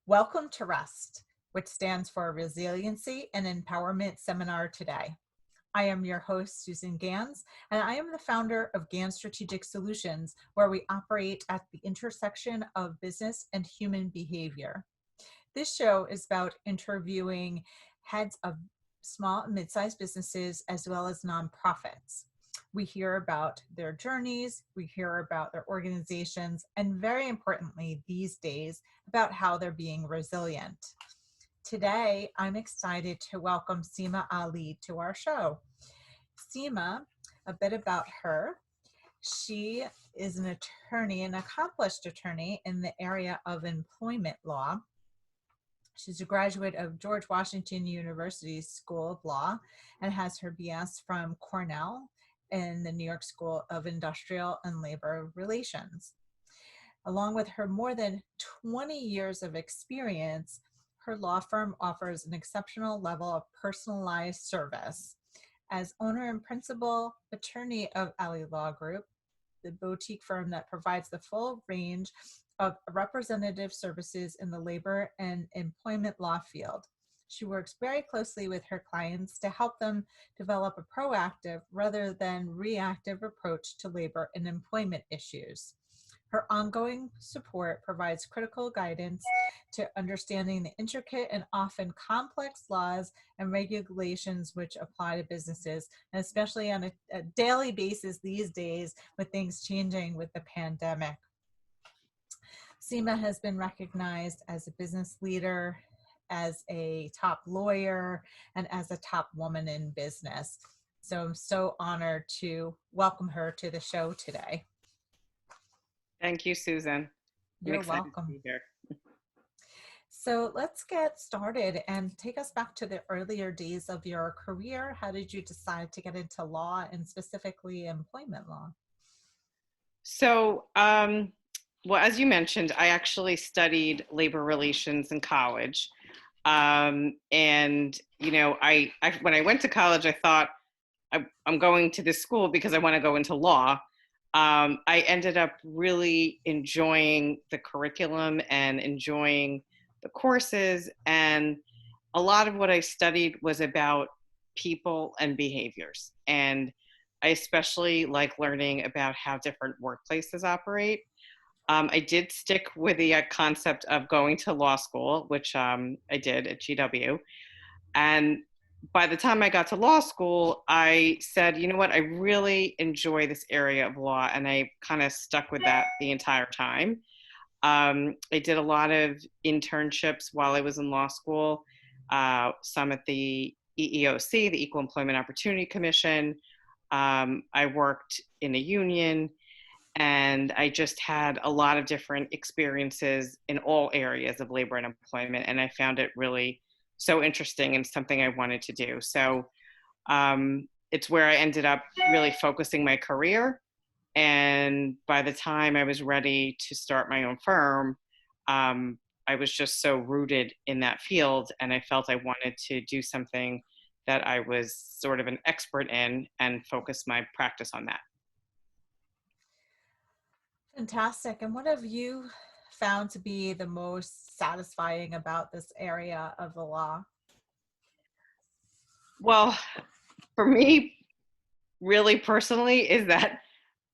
Welcome to REST, which stands for Resiliency and Empowerment Seminar today. I am your host, Susan Gans, and I am the founder of Gans Strategic Solutions, where we operate at the intersection of business and human behavior. This show is about interviewing heads of small and mid-sized businesses as well as nonprofits. We hear about their journeys, we hear about their organizations, and very importantly, these days, about how they're being resilient. Today, I'm excited to welcome Sima Ali to our show. Sima, a bit about her. She is an attorney, an accomplished attorney in the area of employment law. She's a graduate of George Washington University School of Law and has her BS from Cornell in the New York School of Industrial and Labor Relations. Along with her more than 20 years of experience, her law firm offers an exceptional level of personalized service. As owner and principal attorney of Ali Law Group, the boutique firm that provides the full range of representative services in the labor and employment law field. She works very closely with her clients to help them develop a proactive rather than reactive approach to labor and employment issues. Her ongoing support provides critical guidance to understanding the intricate and often complex laws and regulations which apply to businesses, and especially on a daily basis these days with things changing with the pandemic. Sima has been recognized as a business leader, as a top lawyer, and as a top woman in business. So I'm so honored to welcome her to the show today. Thank you, Susan. You're welcome. To be here. So let's get started and take us back to the earlier days of your career. How did you decide to get into law and specifically employment law? So, well, as you mentioned, I actually studied labor relations in college. And, you know, I when I went to college, I thought I'm going to this school because I want to go into law. I ended up really enjoying the curriculum and enjoying the courses. And a lot of what I studied was about people and behaviors. And I especially like learning about how different workplaces operate. I did stick with the concept of going to law school, which I did at GW. And by the time I got to law school, I said, you know what, I really enjoy this area of law. And I kind of stuck with that the entire time. I did a lot of internships while I was in law school, some at the EEOC, the Equal Employment Opportunity Commission. I worked in a union, and I just had a lot of different experiences in all areas of labor and employment. And I found it really so interesting and something I wanted to do. So it's where I ended up really focusing my career. And by the time I was ready to start my own firm, I was just so rooted in that field. And I felt I wanted to do something that I was sort of an expert in and focus my practice on that. Fantastic. And what have you found to be the most satisfying about this area of the law? Well, for me, really personally, is that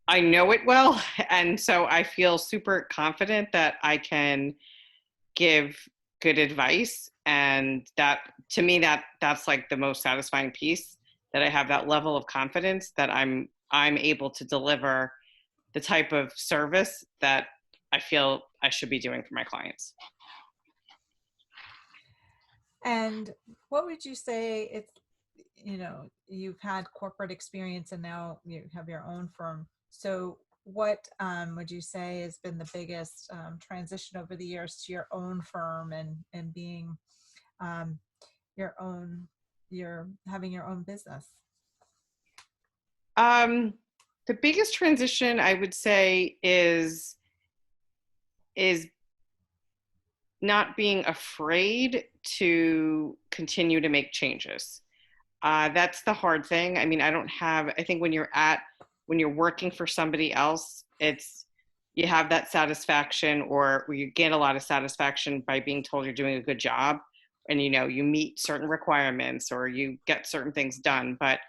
I know it well. And so I feel super confident that I can give good advice. And that, to me, that's like the most satisfying piece, that I have that level of confidence that I'm able to deliver the type of service that I feel I should be doing for my clients. And what would you say it's, you know, you've had corporate experience and now you have your own firm. So what would you say has been the biggest transition over the years to your own firm and being your own, having your own business? The biggest transition I would say is not being afraid to continue to make changes. That's the hard thing. I mean, I think when you're working for somebody else, it's you have that satisfaction, or you gain a lot of satisfaction by being told you're doing a good job, and you meet certain requirements or you get certain things done. But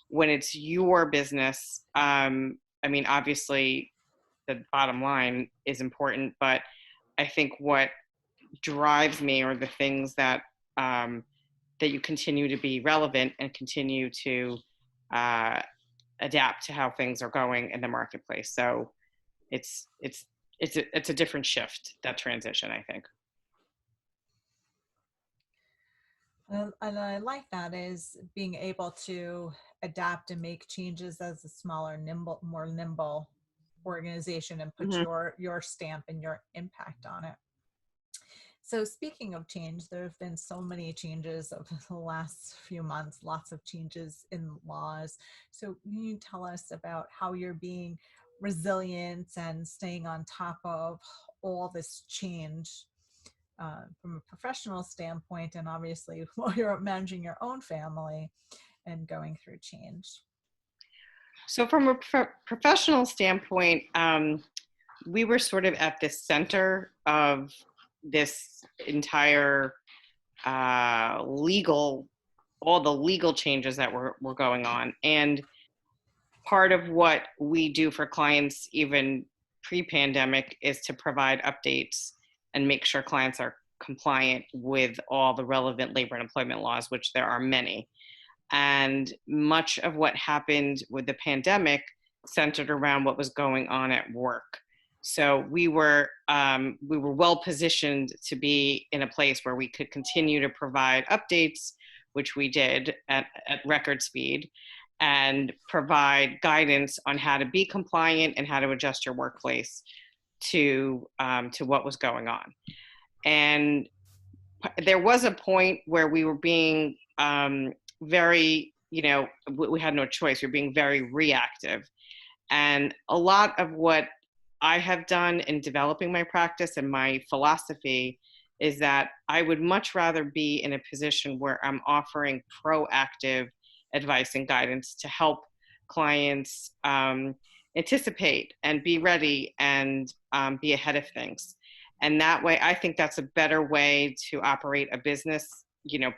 when it's your business, I mean, obviously the bottom line is important, but I think what drives me are the things that you continue to be relevant and continue to uh, adapt to how things are going in the marketplace. So it's it's it's a different shift, that transition, I think. And I like that, is being able to adapt and make changes as a smaller, more nimble organization, and put Mm-hmm. your stamp and your impact on it. So speaking of change, there have been so many changes over the last few months, lots of changes in laws. So can you tell us about how you're being resilient and staying on top of all this change from a professional standpoint, and obviously while you're managing your own family and going through change? So from a professional standpoint, we were sort of at the center of this entire legal, all the legal changes that were going on. And part of what we do for clients, even pre-pandemic, is to provide updates and make sure clients are compliant with all the relevant labor and employment laws, which there are many. And much of what happened with the pandemic centered around what was going on at work. So we were well positioned to be in a place where we could continue to provide updates, which we did at record speed, and provide guidance on how to be compliant and how to adjust your workplace to what was going on. And there was a point where we were being very, we had no choice. We were being very reactive. And a lot of what I have done in developing my practice and my philosophy is that I would much rather be in a position where I'm offering proactive advice and guidance to help clients anticipate and be ready and be ahead of things. And that way, I think that's a better way to operate a business,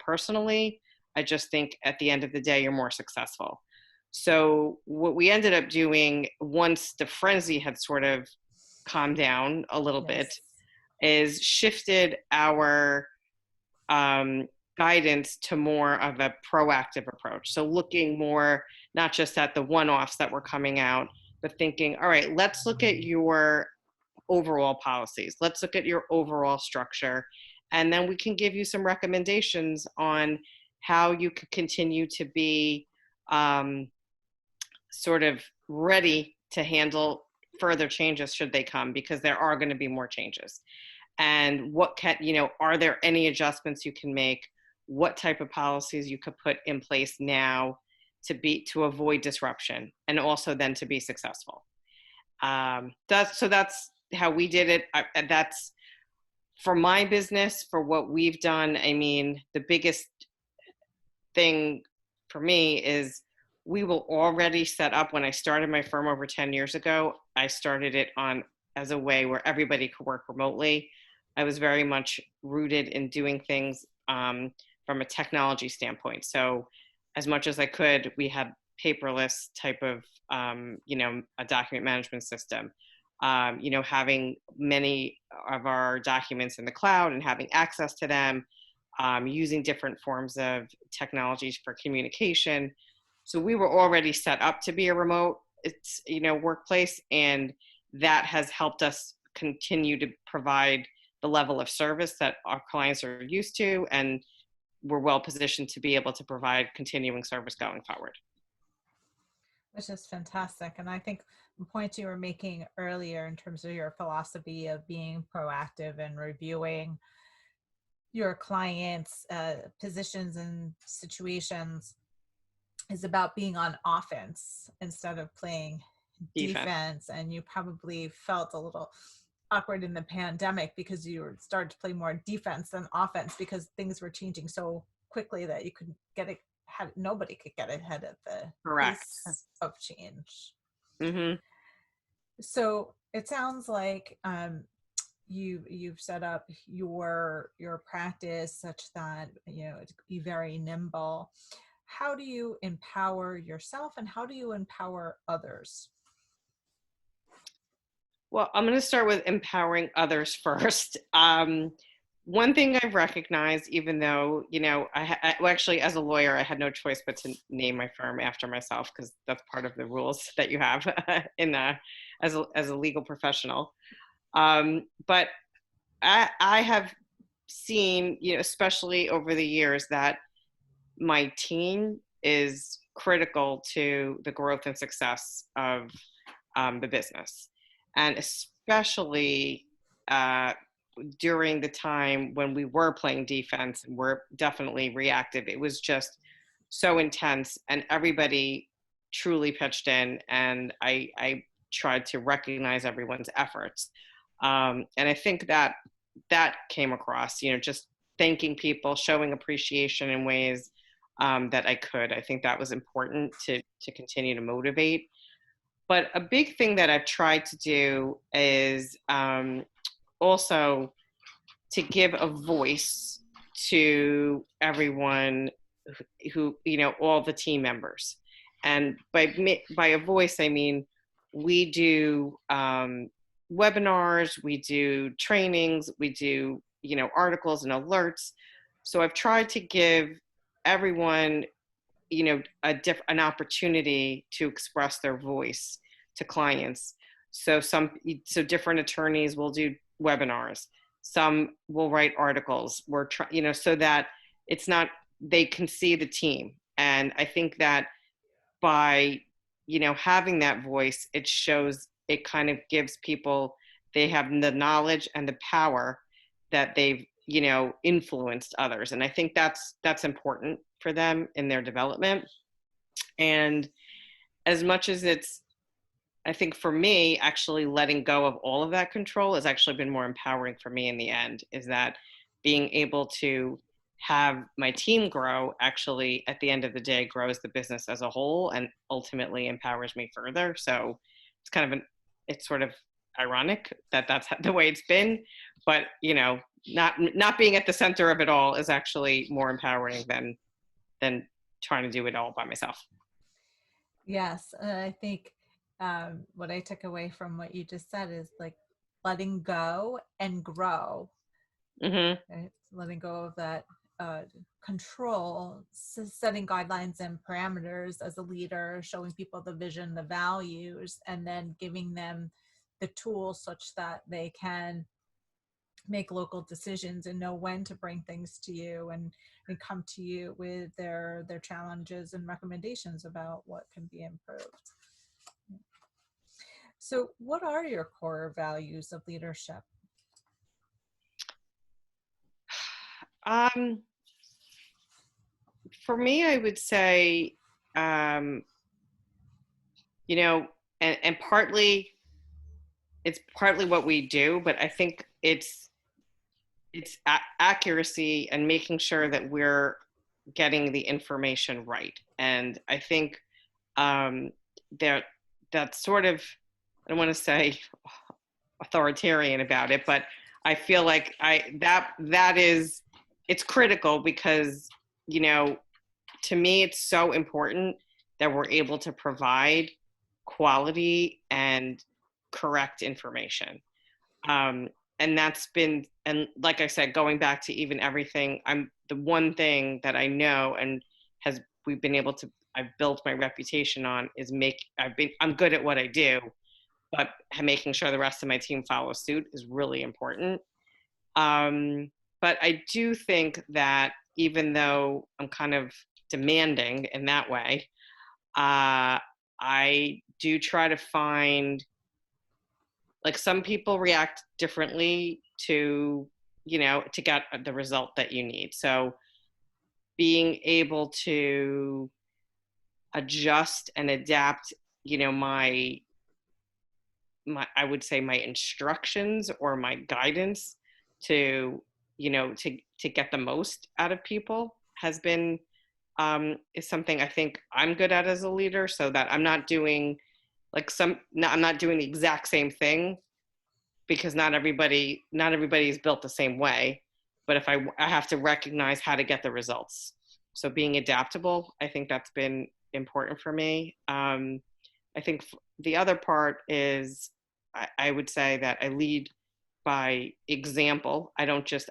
personally. I just think at the end of the day, you're more successful. So what we ended up doing, once the frenzy had sort of calmed down a little bit, Yes. is shifted our guidance to more of a proactive approach. So looking more not just at the one-offs that were coming out, but thinking, all right, let's look at your overall policies. Let's look at your overall structure. And then we can give you some recommendations on how you could continue to be sort of ready to handle further changes should they come, because there are going to be more changes. And are there any adjustments you can make? What type of policies you could put in place now to avoid disruption, and also then to be successful. That's how we did it. That's for my business, for what we've done. I mean, the biggest thing for me is we were already set up. When I started my firm over 10 years ago, I started it on as a way where everybody could work remotely. I was very much rooted in doing things from a technology standpoint. So as much as I could, we had paperless type of, a document management system. Having many of our documents in the cloud and having access to them, using different forms of technologies for communication. So we were already set up to be a remote, workplace, and that has helped us continue to provide the level of service that our clients are used to, and we're well positioned to be able to provide continuing service going forward. Which is fantastic. And I think the point you were making earlier in terms of your philosophy of being proactive and reviewing your clients' positions and situations is about being on offense instead of playing Defense. defense. And you probably felt a little awkward in the pandemic because you were started to play more defense than offense, because things were changing so quickly that you couldn't get it. Nobody could get ahead of the Correct. pace of change. Mm-hmm. So it sounds like you've set up your practice such that to be very nimble. How do you empower yourself, and how do you empower others? Well, I'm going to start with empowering others first. One thing I've recognized, even though, well, actually, as a lawyer, I had no choice but to name my firm after myself because that's part of the rules that you have in as a legal professional. But I have seen, especially over the years, that my team is critical to the growth and success of the business. And especially uh, during the time when we were playing defense and we're definitely reactive, it was just so intense and everybody truly pitched in. And I tried to recognize everyone's efforts. And I think that that came across, just thanking people, showing appreciation in ways that I could. I think that was important to continue to motivate. But a big thing that I've tried to do is also to give a voice to everyone all the team members. And by a voice, I mean, we do webinars, we do trainings, we do, articles and alerts. So I've tried to give everyone an opportunity to express their voice to clients. So different attorneys will do webinars, some will write articles, so that it's not, they can see the team. And I think that by having that voice, it kind of gives people, they have the knowledge and the power that they've influenced others. And I think that's important for them in their development. And as much as it's, I think for me, actually letting go of all of that control has actually been more empowering for me in the end, is that being able to have my team grow actually at the end of the day grows the business as a whole and ultimately empowers me further. So it's kind of it's sort of ironic that that's the way it's been, but not being at the center of it all is actually more empowering than trying to do it all by myself. Yes, and I think what I took away from what you just said is like letting go and grow, Mm-hmm. right? Letting go of that uh, control, setting guidelines and parameters as a leader, showing people the vision, the values, and then giving them the tools such that they can make local decisions and know when to bring things to you, and come to you with their challenges and recommendations about what can be improved. So what are your core values of leadership? Um, for me, I would say, um, you know, and partly it's partly what we do, but I think it's accuracy and making sure that we're getting the information right. And I think um, that that's sort of, I don't want to say authoritarian about it, but I feel like that is, it's critical because you know to me it's so important that we're able to provide quality and correct information. um, and that's been, and like I said, going back to even everything, I'm the one thing that I know and has we've been able to, I've built my reputation on is I'm good at what I do, but making sure the rest of my team follows suit is really important. um, but I do think that even though I'm kind of demanding in that way, I do try to find, like, some people react differently to get the result that you need. So being able to adjust and adapt, my I would say my instructions or my guidance to to get the most out of people has been is something I think I'm good at as a leader, so that I'm not doing like no, I'm not doing the exact same thing because not everybody is built the same way. But if I have to recognize how to get the results. So being adaptable, I think that's been important for me. I think the other part is I would say that I lead by example. I'm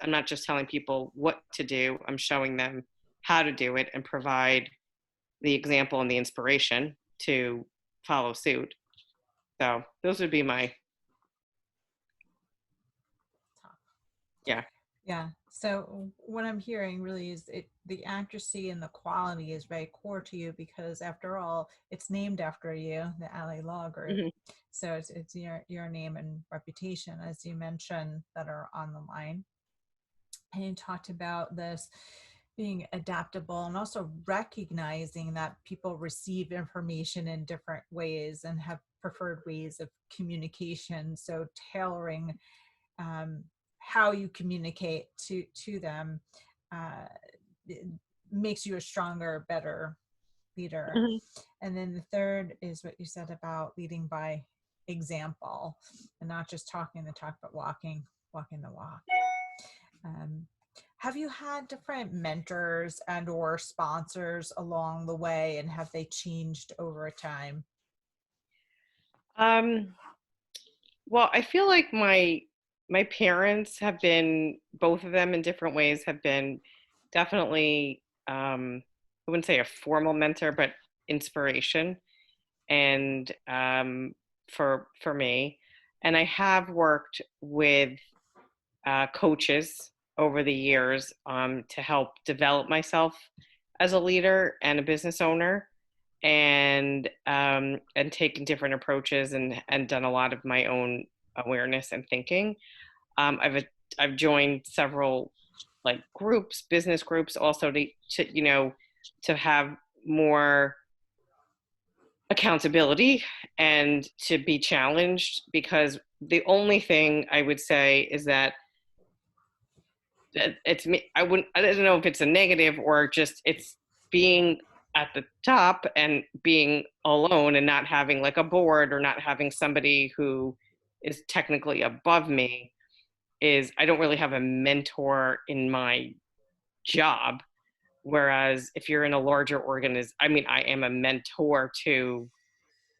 not just telling people what to do. I'm showing them how to do it and provide the example and the inspiration to follow suit. So those would be my, yeah. Yeah. So what I'm hearing really is the accuracy and the quality is very core to you because after all, it's named after you, the Ali Law Group. Mm-hmm. So it's your name and reputation, as you mentioned, that are on the line. And you talked about this being adaptable and also recognizing that people receive information in different ways and have preferred ways of communication. So tailoring um, how you communicate to them uh, makes you a stronger, better leader. Mm-hmm. And then the third is what you said about leading by example and not just talking the talk, but walking the walk. Um, have you had different mentors and or sponsors along the way, and have they changed over time? Um, well, I feel like my parents have been, both of them in different ways, have been definitely, I wouldn't say a formal mentor, but inspiration, and for me. And I have worked with coaches over the years to help develop myself as a leader and a business owner, and taken different approaches and done a lot of my own awareness and thinking. I've joined several like groups, business groups, also to have more accountability and to be challenged, because the only thing I would say is that it's me. I don't know if it's a negative or just it's being at the top and being alone and not having like a board or not having somebody who is technically above me. Is I don't really have a mentor in my job. Whereas if you're in a larger organization, I mean, I am a mentor to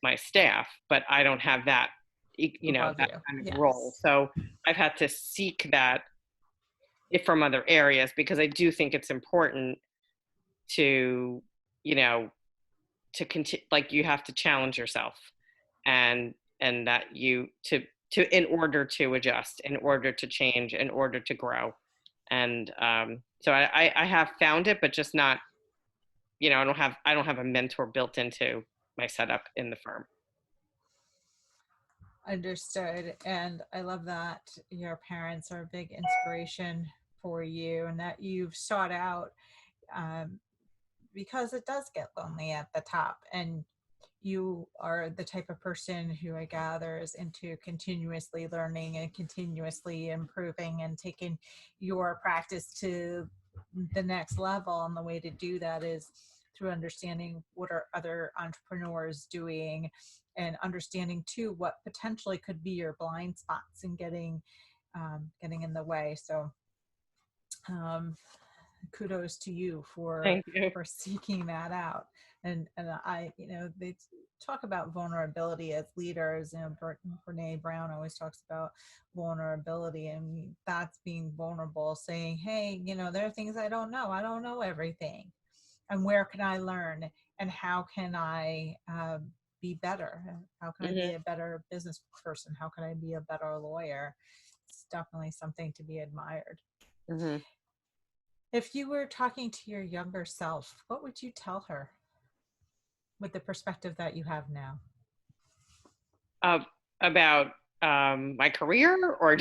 my staff, but I don't have that, Above that you, kind of role. yes. So I've had to seek that from other areas, because I do think it's important to, you know, to continue, like you have to challenge yourself, and that in order to adjust, in order to change, in order to grow. And so I have found it, but just not, I don't have a mentor built into my setup in the firm. Understood. And I love that your parents are a big inspiration for you and that you've sought out um, because it does get lonely at the top. And you are the type of person who I gather is into continuously learning and continuously improving and taking your practice to the next level. And the way to do that is through understanding what are other entrepreneurs doing and understanding too what potentially could be your blind spots and getting in the way. So um, kudos to you Thank you. for seeking that out. And I, they talk about vulnerability as leaders. Brene Brown always talks about vulnerability, and that's being vulnerable, saying, hey, there are things I don't know. I don't know everything, and where can I learn, and how can I be better? How can I Hmm. be a better business person? How can I be a better lawyer? It's definitely something to be admired. Hmm. If you were talking to your younger self, what would you tell her with the perspective that you have now? uh, about my career, or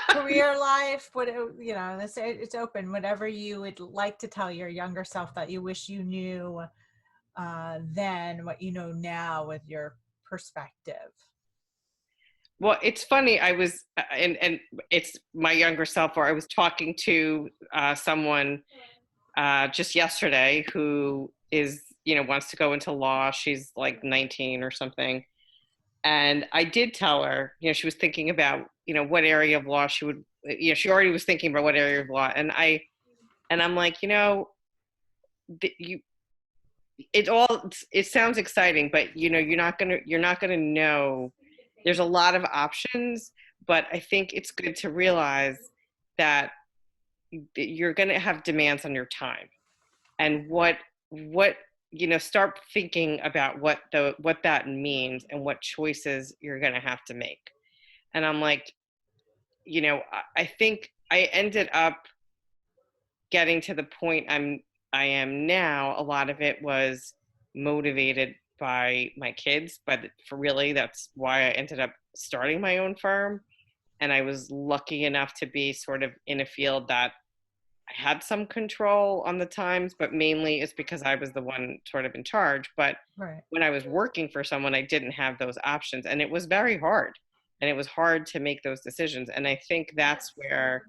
Career life, what it's open. Whatever you would like to tell your younger self that you wish you knew then, what you know now with your perspective. Well, it's funny. I was, and it's my younger self, or I was talking to someone just yesterday who is, wants to go into law. She's like 19 or something. And I did tell her, she was thinking about, what area of law she would, she already was thinking about what area of law. And I'm like, you, it sounds exciting, but you're not gonna know. There's a lot of options, but I think it's good to realize that you're gonna have demands on your time, and what start thinking about what that means and what choices you're gonna have to make. And I'm like, I think I ended up getting to the point I am now. A lot of it was motivated by my kids, but for really, that's why I ended up starting my own firm. And I was lucky enough to be sort of in a field that I had some control on the times, but mainly it's because I was the one sort of in charge. But Right. when I was working for someone, I didn't have those options, and it was very hard. And it was hard to make those decisions. And I think that's where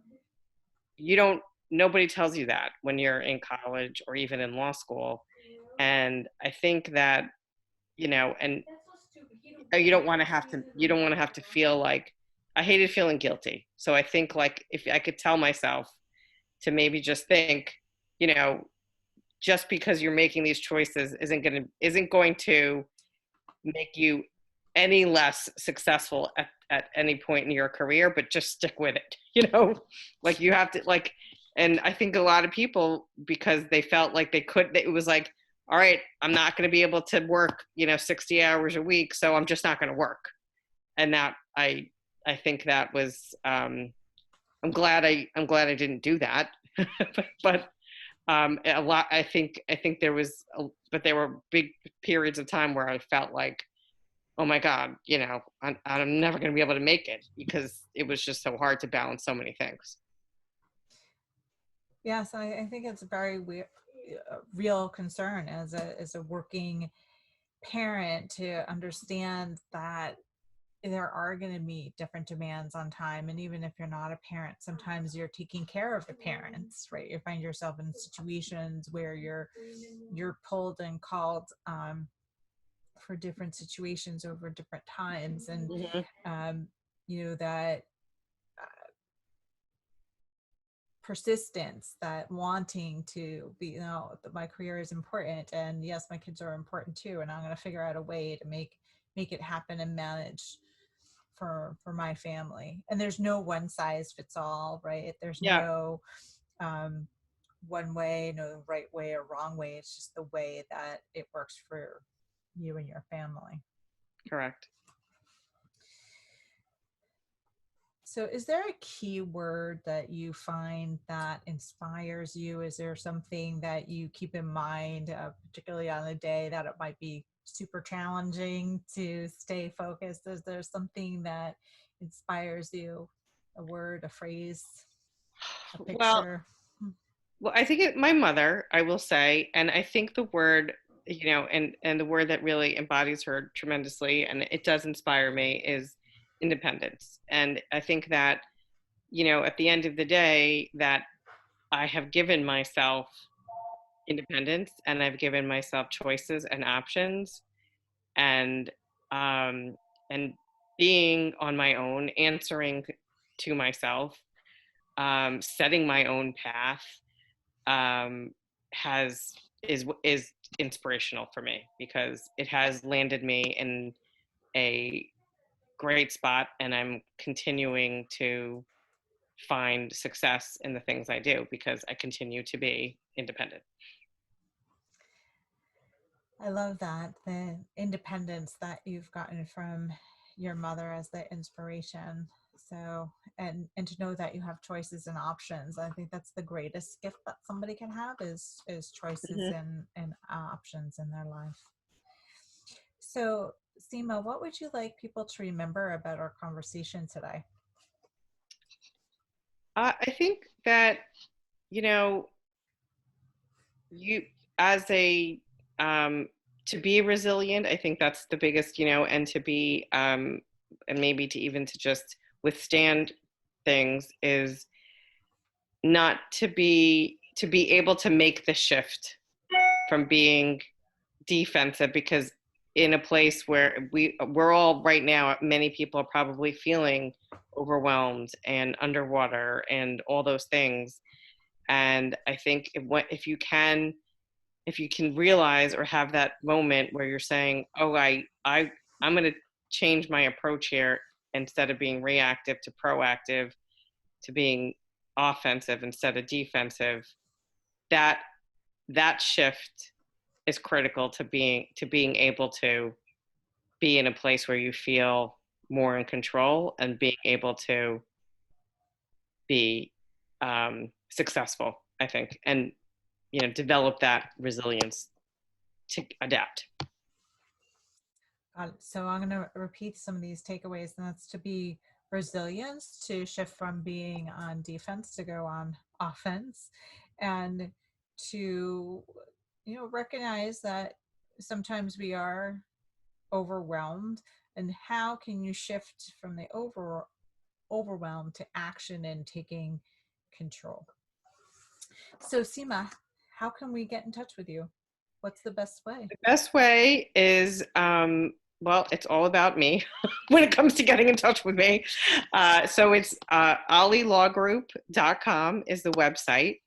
you don't nobody tells you that when you're in college or even in law school. And I think that, and you don't want to have to feel like, I hated feeling guilty. So I think, like, if I could tell myself to maybe just think, you know just because you're making these choices isn't going to make you any less successful at any point in your career, but just stick with it. Like, you have to, like. And I think a lot of people, because they felt like it was like, all right, I'm not going to be able to work 60 hours a week, so I'm just not going to work. And that, I think that was, I'm glad I didn't do that. But a lot, I think there were big periods of time where I felt like, oh my God, I'm never going to be able to make it, because it was just so hard to balance so many things. Yes, I think it's a very real concern as a working parent to understand that there are going to be different demands on time. And even if you're not a parent, sometimes you're taking care of the parents, right? You find yourself in situations where you're pulled and called for different situations over different times. And Mm-hmm. that persistence, that wanting to be, my career is important, and yes, my kids are important too, and I'm going to figure out a way to make it happen and manage for my family. And there's no one size fits all, right? There's Yeah, no one way, no right way or wrong way. It's just the way that it works for you and your family. correct. So is there a key word that you find that inspires you? Is there something that you keep in mind, particularly on a day that it might be super challenging to stay focused? Is there something that inspires you? A word, a phrase, a Well, picture? I think my mother, I will say, and I think the word, and the word that really embodies her tremendously, and it does inspire me, is independence. And I think that, at the end of the day, that I have given myself independence, and I've given myself choices and options, and um, and being on my own, answering to myself, setting my own path, um, has is inspirational for me, because it has landed me in a great spot, and I'm continuing to find success in the things I do because I continue to be independent. I love that, the independence that you've gotten from your mother as the inspiration. So, and to know that you have choices and options. I think that's the greatest gift that somebody can have is choices Mhm. and options in their life. So, Sima, what would you like people to remember about our conversation today? I think that, you know you as a to be resilient, I think that's the biggest, and to be, and maybe to just withstand things, is not to be able to make the shift from being defensive, because in a place where we're all right now, many people are probably feeling overwhelmed and underwater and all those things. And I think if you can realize or have that moment where you're saying, oh, I'm going to change my approach here, instead of being reactive to proactive, to being offensive instead of defensive, that that shift is critical to being able to be in a place where you feel more in control and being able to be successful, I think, and develop that resilience to adapt. Got it. So I'm going to repeat some of these takeaways, and that's to be resilience, to shift from being on defense to go on offense, and to recognize that sometimes we are overwhelmed, and how can you shift from the overwhelm to action and taking control. So Sima, how can we get in touch with you? What's the best way? The best way is, well, it's all about me when it comes to getting in touch with me. So it's alilawgroup.com is the website.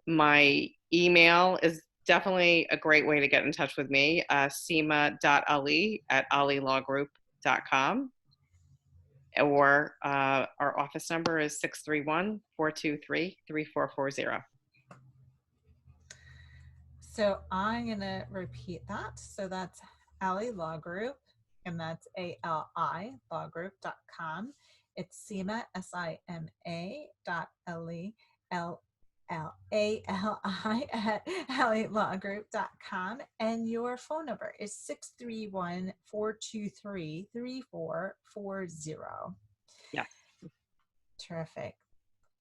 My email is definitely a great way to get in touch with me, sima.ali@alilawgroup.com. Or our office number is 631-423-3440. So I'm going to repeat that. So that's Ali Law Group, and that's ALI lawgroup.com. It's Sima, SIMA dot LE, LLALI at alilawgroup.com. And your phone number is 631-423-3440. Yeah. Terrific.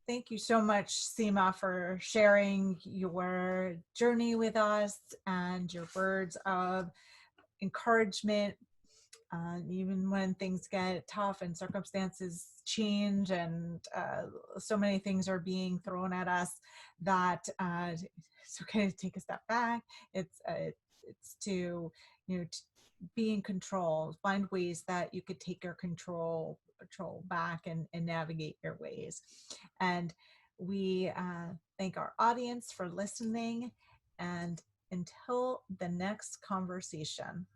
Thank you so much, Sima, for sharing your journey with us and your words of encouragement, even when things get tough and circumstances change and so many things are being thrown at us, that it's okay to take a step back. It's to be in control, find ways that you could take your control back and navigate your ways. And we thank our audience for listening. And until the next conversation.